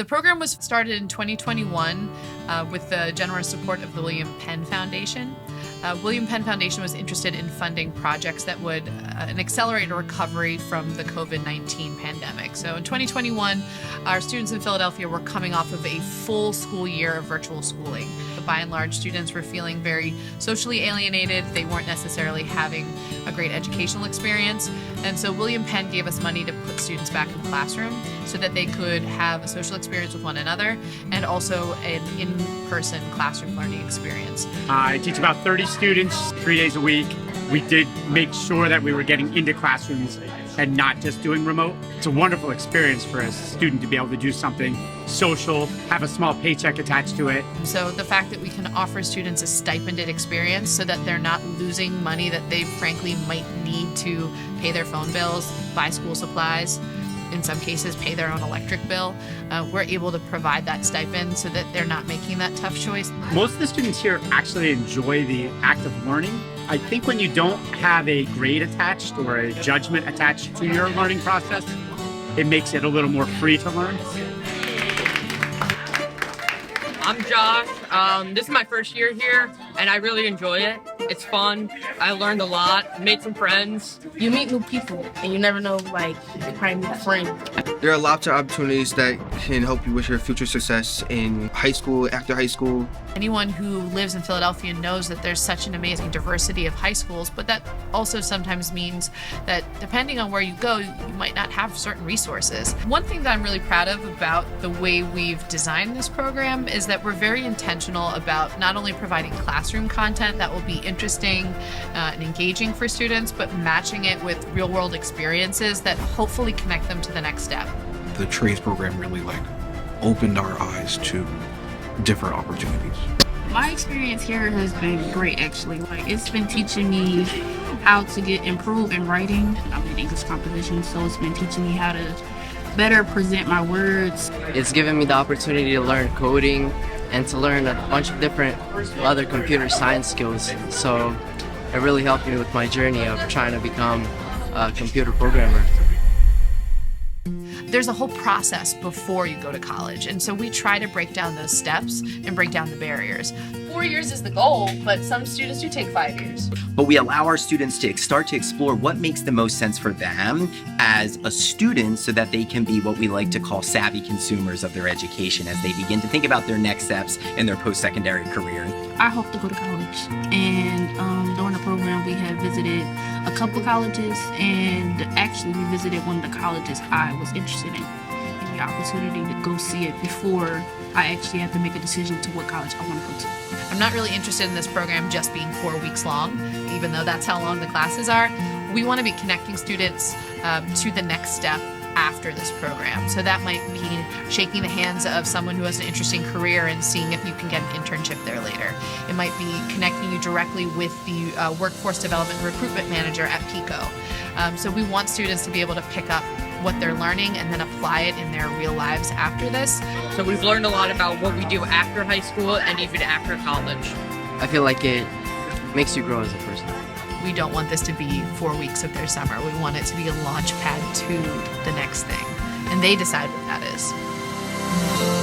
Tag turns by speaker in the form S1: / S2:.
S1: The program was started in 2021 with the generous support of the William Penn Foundation. William Penn Foundation was interested in funding projects that would accelerate a recovery from the COVID-19 pandemic. So in 2021, our students in Philadelphia were coming off of a full school year of virtual schooling. By and large, students were feeling very socially alienated. They weren't necessarily having a great educational experience. And so William Penn gave us money to put students back in the classroom so that they could have a social experience with one another and also an in-person classroom learning experience.
S2: I teach about 30 students 3 days a week. We did make sure that we were getting into classrooms and not just doing remote. It's a wonderful experience for a student to be able to do something social, have a small paycheck attached to it.
S1: So the fact that we can offer students a stipended experience so that they're not losing money that they frankly might need to pay their phone bills, buy school supplies, in some cases pay their own electric bill, we're able to provide that stipend so that they're not making that tough choice.
S2: Most of the students here actually enjoy the act of learning. I think when you don't have a grade attached or a judgment attached to your learning process, it makes it a little more free to learn.
S3: I'm Josh. This is my first year here, and I really enjoy it. It's fun. I learned a lot, made some friends.
S4: You meet new people, and you never know, like, you probably meet a friend.
S5: There are lots of opportunities that can help you with your future success in high school, after high school.
S1: Anyone who lives in Philadelphia knows that there's such an amazing diversity of high schools, but that also sometimes means that depending on where you go, you might not have certain resources. One thing that I'm really proud of about the way we've designed this program is that we're very intentional about not only providing classroom content that will be interesting and engaging for students, but matching it with real-world experiences that hopefully connect them to the next step.
S6: The trades program really opened our eyes to different opportunities.
S4: My experience here has been great, actually. It's been teaching me how to improve in writing. I'm in English composition, so it's been teaching me how to better present my words.
S7: It's given me the opportunity to learn coding and to learn a bunch of different other computer science skills. So it really helped me with my journey of trying to become a computer programmer.
S1: There's a whole process before you go to college, and so we try to break down those steps and break down the barriers. 4 years is the goal, but some students do take 5 years.
S8: But we allow our students to start to explore what makes the most sense for them as a student so that they can be what we like to call savvy consumers of their education as they begin to think about their next steps in their post-secondary career.
S4: I hope to go to college, and during the program we have visited a couple colleges, and actually we visited one of the colleges I was interested in. And the opportunity to go see it before I actually had to make a decision to what college I want to go to.
S1: I'm not really interested in this program just being 4 weeks long, even though that's how long the classes are. We want to be connecting students to the next step after this program. So that might be shaking the hands of someone who has an interesting career and seeing if you can get an internship there later. It might be connecting you directly with the workforce development recruitment manager at PICO. So we want students to be able to pick up what they're learning and then apply it in their real lives after this.
S3: So we've learned a lot about what we do after high school and even after college.
S7: I feel like it makes you grow as a person.
S1: We don't want this to be 4 weeks of their summer. We want it to be a launch pad to the next thing. And they decide what that is.